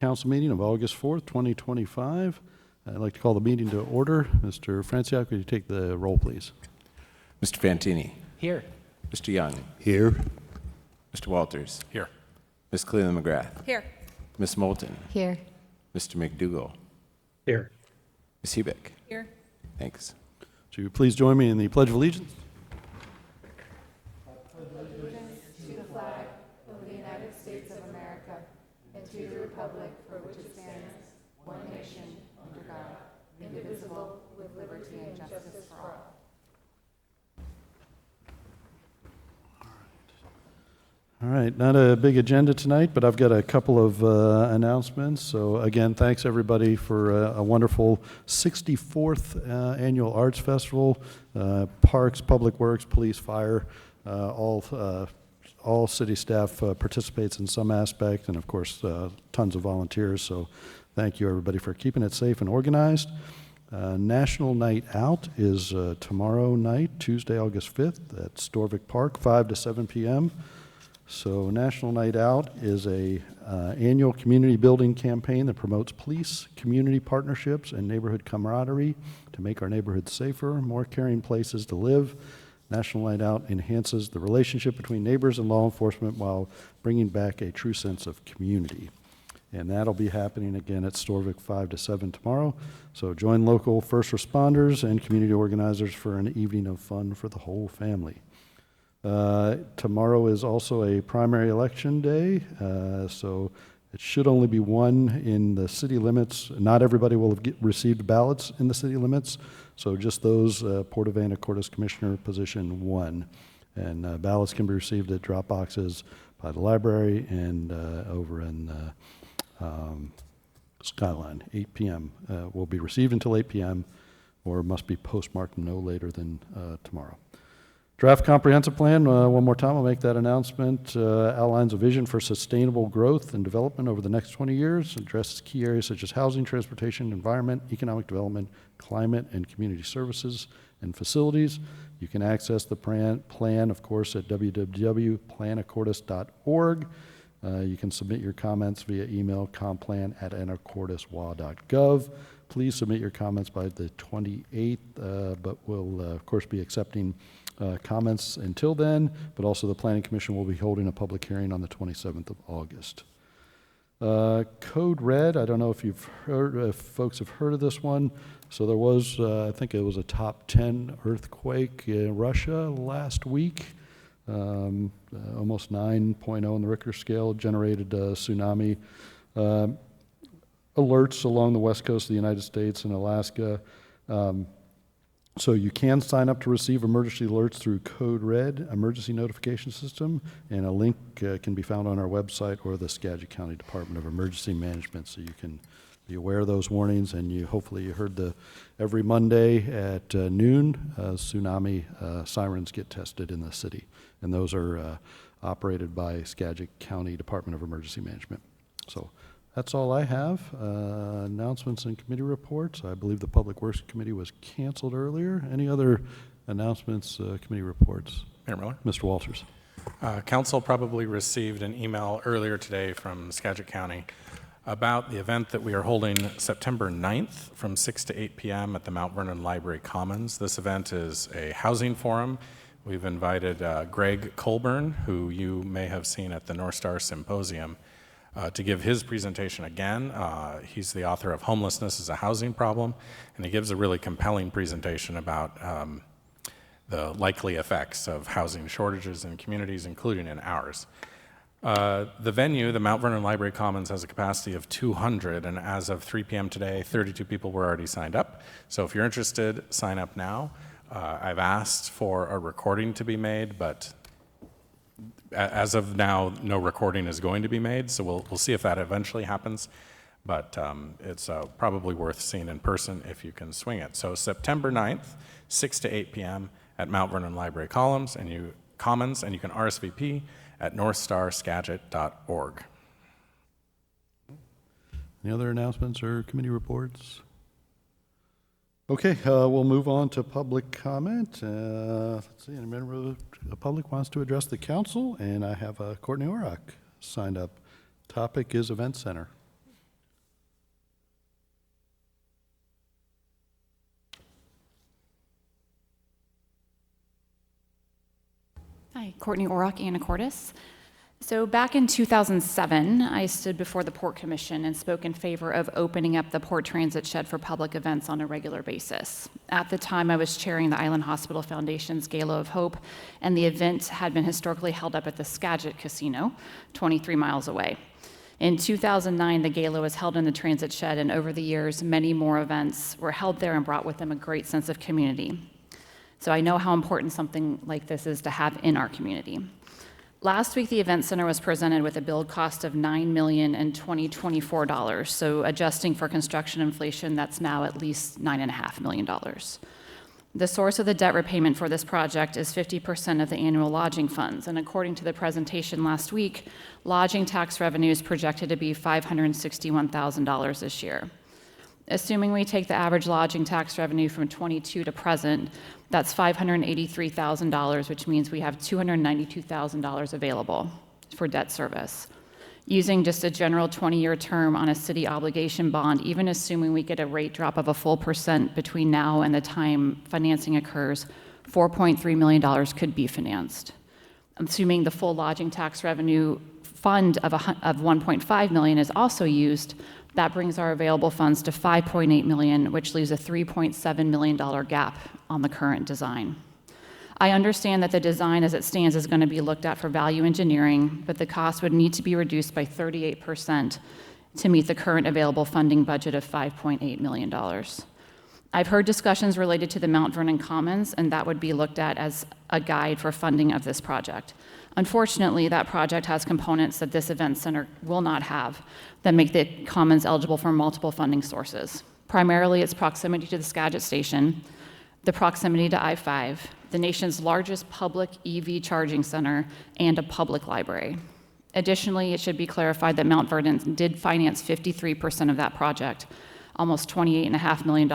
Council meeting of August 4th, 2025. I'd like to call the meeting to order. Mr. Franciac, could you take the roll, please? Mr. Fantini. Here. Mr. Young. Here. Mr. Walters. Here. Ms. Cleland McGrath. Here. Ms. Moulton. Here. Mr. McDougall. Here. Ms. Hebeck. Here. Thanks. Would you please join me in the Pledge of Allegiance? All right, not a big agenda tonight, but I've got a couple of announcements. So again, thanks everybody for a wonderful 64th Annual Arts Festival. Parks, Public Works, Police, Fire, all city staff participates in some aspect, and of course, tons of volunteers. So thank you everybody for keeping it safe and organized. National Night Out is tomorrow night, Tuesday, August 5th at Storvik Park, 5 to 7 p.m. So National Night Out is a annual community building campaign that promotes police, community partnerships, and neighborhood camaraderie to make our neighborhoods safer, more caring places to live. National Night Out enhances the relationship between neighbors and law enforcement while bringing back a true sense of community. And that'll be happening again at Storvik 5 to 7 tomorrow. So join local first responders and community organizers for an evening of fun for the whole family. Tomorrow is also a primary election day, so it should only be one in the city limits. Not everybody will have received ballots in the city limits, so just those Port of Anacortes Commissioner position 1. And ballots can be received at drop boxes by the library and over in Skyline. 8 p.m. Will be received until 8 p.m. or must be postmarked no later than tomorrow. Draft Comprehensive Plan, one more time, I'll make that announcement, outlines a vision for sustainable growth and development over the next 20 years, addresses key areas such as housing, transportation, environment, economic development, climate, and community services and facilities. You can access the plan, of course, at www.planacortes.org. You can submit your comments via email, complan@anacorteswa.gov. Please submit your comments by the 28th, but we'll, of course, be accepting comments until then, but also the Planning Commission will be holding a public hearing on the 27th of August. Code Red, I don't know if you've heard, if folks have heard of this one. So there was, I think it was a top 10 earthquake in Russia last week. Almost 9.0 on the Richter scale, generated tsunami alerts along the west coast of the United States and Alaska. So you can sign up to receive emergency alerts through Code Red emergency notification system, and a link can be found on our website or the Skagit County Department of Emergency Management, so you can be aware of those warnings. And hopefully you heard every Monday at noon, tsunami sirens get tested in the city, and those are operated by Skagit County Department of Emergency Management. So that's all I have. Announcements and committee reports. I believe the Public Works Committee was canceled earlier. Any other announcements, committee reports? Mayor Miller. Mr. Walters. Council probably received an email earlier today from Skagit County about the event that we are holding September 9th from 6 to 8 p.m. at the Mount Vernon Library Commons. This event is a housing forum. We've invited Greg Colburn, who you may have seen at the North Star Symposium, to give his presentation again. He's the author of Homelessness as a Housing Problem, and he gives a really compelling presentation about the likely effects of housing shortages in communities, including in ours. The venue, the Mount Vernon Library Commons, has a capacity of 200, and as of 3 p.m. today, 32 people were already signed up. So if you're interested, sign up now. I've asked for a recording to be made, but as of now, no recording is going to be made, so we'll see if that eventually happens. But it's probably worth seeing in person if you can swing it. So September 9th, 6 to 8 p.m. at Mount Vernon Library Commons, and you can RSVP at northstarskagit.org. Any other announcements or committee reports? Okay, we'll move on to public comment. Let's see, any member of the public wants to address the council, and I have Courtney Orrock signed up. Topic is Event Center. Hi, Courtney Orrock, Anacortes. So back in 2007, I stood before the Port Commission and spoke in favor of opening up the Port Transit Shed for public events on a regular basis. At the time, I was chairing the Island Hospital Foundation's Gala of Hope, and the event had been historically held up at the Skagit Casino, 23 miles away. In 2009, the gala was held in the transit shed, and over the years, many more events were held there and brought with them a great sense of community. So I know how important something like this is to have in our community. Last week, the Event Center was presented with a build cost of $9 million in 2024, so adjusting for construction inflation, that's now at least $9.5 million. The source of the debt repayment for this project is 50% of the annual lodging funds, and according to the presentation last week, lodging tax revenue is projected to be $561,000 this year. Assuming we take the average lodging tax revenue from 22 to present, that's $583,000, which means we have $292,000 available for debt service. Using just a general 20-year term on a city obligation bond, even assuming we get a rate drop of a full % between now and the time financing occurs, $4.3 million could be financed. Assuming the full lodging tax revenue fund of $1.5 million is also used, that brings our available funds to $5.8 million, which leaves a $3.7 million gap on the current design. I understand that the design as it stands is going to be looked at for value engineering, but the cost would need to be reduced by 38% to meet the current available funding budget of $5.8 million. I've heard discussions related to the Mount Vernon Commons, and that would be looked at as a guide for funding of this project. Unfortunately, that project has components that this event center will not have that make the Commons eligible for multiple funding sources. Primarily, its proximity to the Skagit Station, the proximity to I-5, the nation's largest public EV charging center, and a public library. Additionally, it should be clarified that Mount Vernon did finance 53% of that project, almost $28.5 million,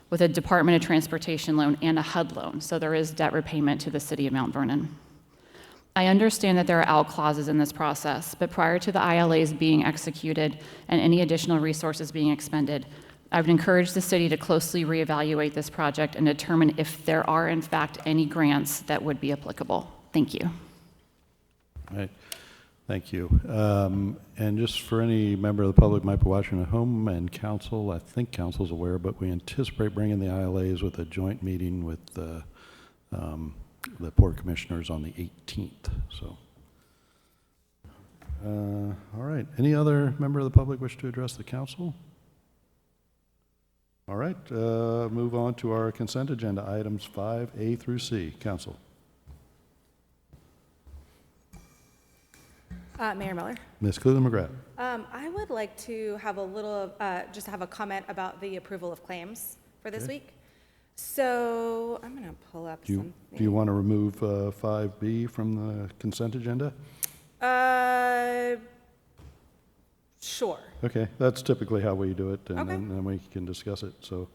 with a Department of Transportation loan and a HUD loan, so there is debt repayment to the city of Mount Vernon. I understand that there are out clauses in this process, but prior to the ILAs being executed and any additional resources being expended, I would encourage the city to closely reevaluate this project and determine if there are, in fact, any grants that would be applicable. Thank you. All right. Thank you. And just for any member of the public might be watching at home, and council, I think council's aware, but we anticipate bringing the ILAs with a joint meeting with the Port Commissioners on the 18th. So, all right. Any other member of the public wish to address the council? All right. Move on to our consent agenda items 5A through C. Council. Mayor Miller. Ms. Cleveland McGrath. I would like to have a little, just have a comment about the approval of claims for this week. So I'm going to pull up something. Do you want to remove 5B from the consent agenda? Sure. Okay, that's typically how we do it, and Okay. then we can discuss it. So,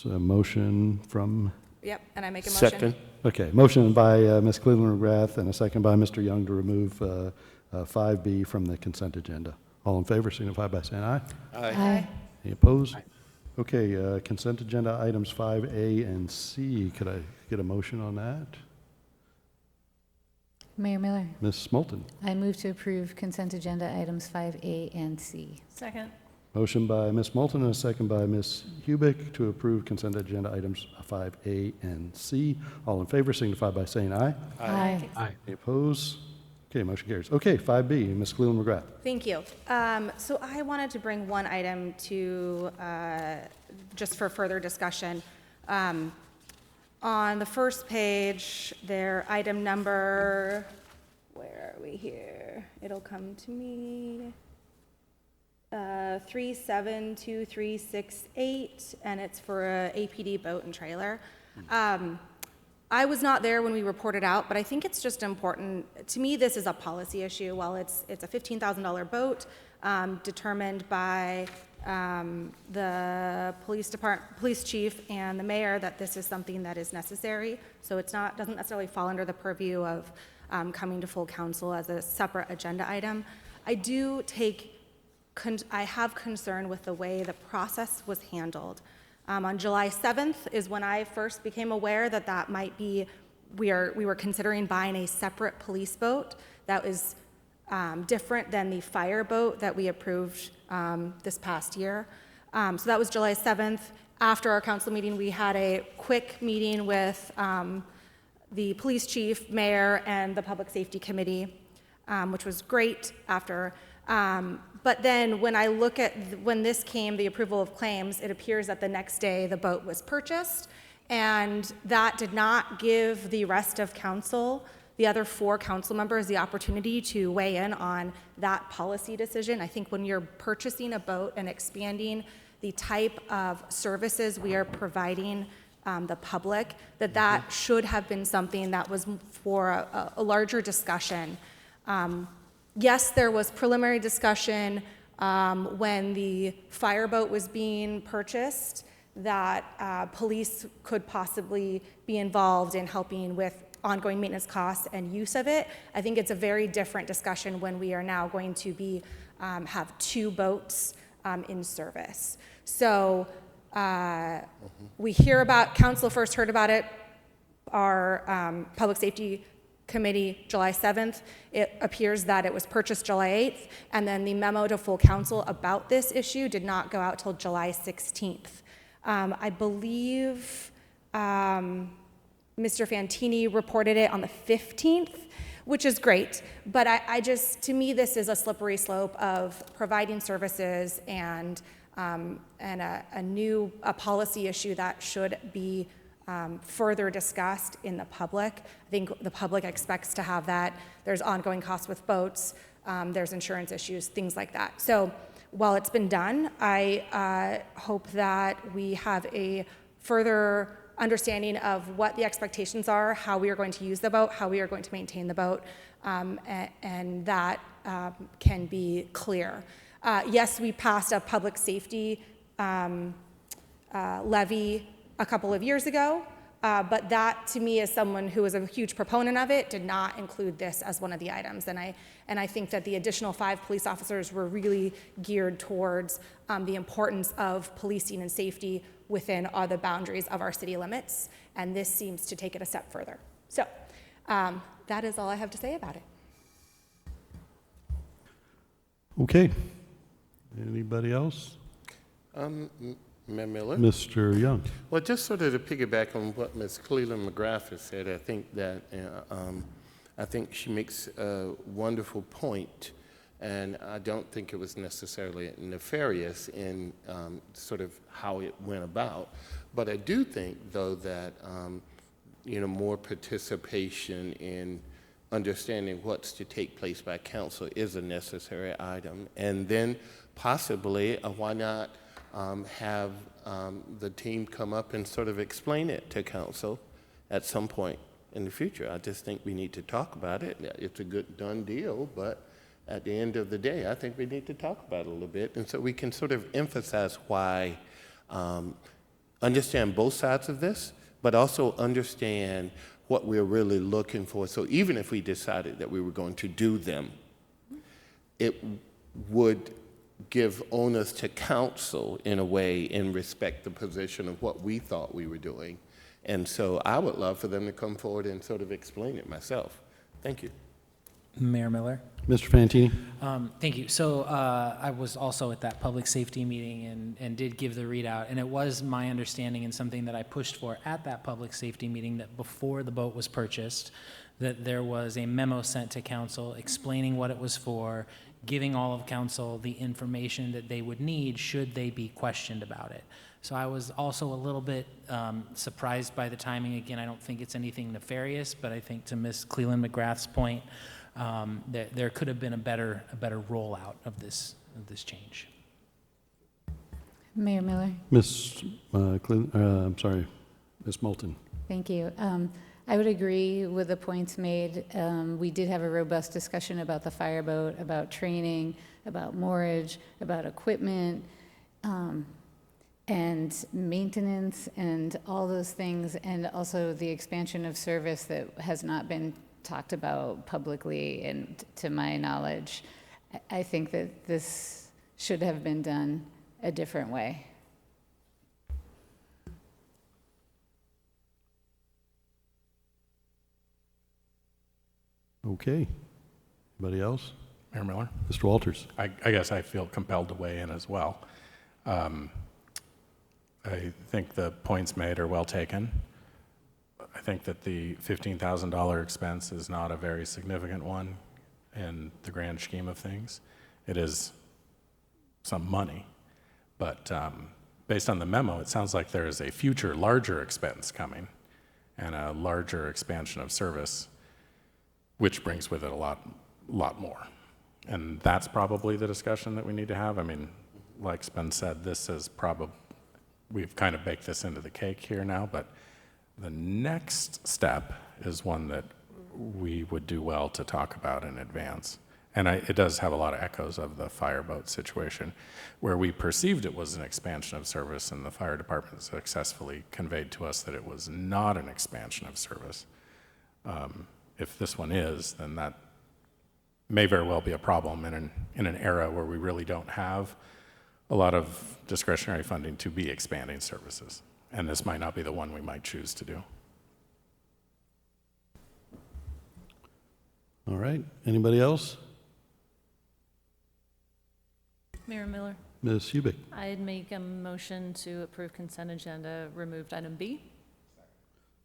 a motion from, Yep, and I make a motion. Second. okay, motion by Ms. Cleveland McGrath and a second by Mr. Young to remove 5B from the consent agenda. All in favor signify by saying aye. Aye. Any opposed? Okay, consent agenda items 5A and C. Could I get a motion on that? Mayor Miller, Ms. Smolten. I move to approve consent agenda items 5A and C. Second. Motion by Ms. Moulton and a second by Ms. Hubick to approve consent agenda items 5A and C. All in favor signify by saying aye. Aye. Any opposed? Okay, motion carries. Okay, 5B, Ms. Cleveland McGrath. Thank you. So I wanted to bring one item to, just for further discussion. On the first page, their item number, where are we here? It'll come to me. 372368, and it's for a APD boat and trailer. I was not there when we reported out, but I think it's just important. To me, this is a policy issue. While it's a $15,000 boat, determined by the police chief and the mayor that this is something that is necessary. So it's not, doesn't necessarily fall under the purview of coming to full council as a separate agenda item. I have concern with the way the process was handled. On July 7th is when I first became aware that that might be we were considering buying a separate police boat that was different than the fire boat that we approved this past year. So that was July 7th. After our council meeting, we had a quick meeting with the police chief, mayor, and the public safety committee, which was great after. But then when I look at when this came, the approval of claims, it appears that the next day the boat was purchased, and that did not give the rest of council, the other 4 council members, the opportunity to weigh in on that policy decision. I think when you're purchasing a boat and expanding the type of services we are providing the public, that should have been something that was for a larger discussion. Yes, there was preliminary discussion when the fireboat was being purchased that police could possibly be involved in helping with ongoing maintenance costs and use of it. I think it's a very different discussion when we are now going to be have 2 boats in service. So we hear about, council first heard about it, our public safety committee July 7th. It appears that it was purchased July 8th, and then the memo to full council about this issue did not go out till July 16th. I believe Mr. Fantini reported it on the 15th, which is great, but I just, to me, this is a slippery slope of providing services and a policy issue that should be further discussed in the public. I think the public expects to have that. There's ongoing costs with boats, there's insurance issues, things like that. So while it's been done, I hope that we have a further understanding of what the expectations are, how we are going to use the boat, how we are going to maintain the boat, and that can be clear. Yes, we passed a public safety levy a couple of years ago, but that to me, as someone who is a huge proponent of it, did not include this as one of the items. And I think that the additional 5 police officers were really geared towards the importance of policing and safety within all the boundaries of our city limits, and this seems to take it a step further. So that is all I have to say about it. Okay. Anybody else? Mayor Miller? Mr. Young. Well, just sort of to piggyback on what Ms. Cleland McGrath has said, I think that I think she makes a wonderful point, and I don't think it was necessarily nefarious in sort of how it went about. But I do think, though, that more participation in understanding what's to take place by council is a necessary item, and then possibly why not have the team come up and sort of explain it to council at some point in the future. I just think we need to talk about it. It's a good done deal, but at the end of the day, I think we need to talk about it a little bit, and so we can sort of emphasize why, understand both sides of this, but also understand what we're really looking for. So even if we decided that we were going to do them, it would give onus to council in a way in respect the position of what we thought we were doing. And so I would love for them to come forward and sort of explain it myself. Thank you. Mayor Miller. Mr. Fantini. Thank you. So I was also at that public safety meeting and did give the readout, and it was my understanding and something that I pushed for at that public safety meeting that before the boat was purchased, that there was a memo sent to council explaining what it was for, giving all of council the information that they would need should they be questioned about it. So I was also a little bit surprised by the timing. Again, I don't think it's anything nefarious, but I think to Ms. Cleland McGrath's point, that there could have been a better rollout of this change. Mayor Miller. Ms. I'm sorry, Ms. Moulton. Thank you. I would agree with the points made. We did have a robust discussion about the fireboat, about training, about moorage, about equipment, and maintenance, and all those things, and also the expansion of service that has not been talked about publicly, and to my knowledge. I think that this should have been done a different way. Okay. Anybody else? Mayor Miller? Mr. Walters? I guess I feel compelled to weigh in as well. I think the points made are well taken. I think that the $15,000 expense is not a very significant one in the grand scheme of things. It is some money, but based on the memo, it sounds like there is a future larger expense coming and a larger expansion of service, which brings with it a lot more. And that's probably the discussion that we need to have. I mean, like's been said, this is probably, we've kind of baked this into the cake here now, but the next step is one that we would do well to talk about in advance. And it does have a lot of echoes of the fireboat situation, where we perceived it was an expansion of service, and the fire department successfully conveyed to us that it was not an expansion of service. If this one is, then that may very well be a problem in an era where we really don't have a lot of discretionary funding to be expanding services. And this might not be the one we might choose to do. All right. Anybody else? Mayor Miller, Ms. Hubick? I'd make a motion to approve consent agenda, removed item B.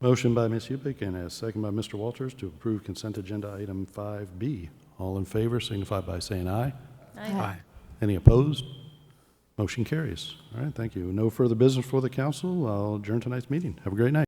Motion by Ms. Hubick and a second by Mr. Walters to approve consent agenda item 5B. All in favor signify by saying aye. Aye. Any opposed? Motion carries. All right, thank you. No further business for the council. I'll adjourn tonight's meeting. Have a great night.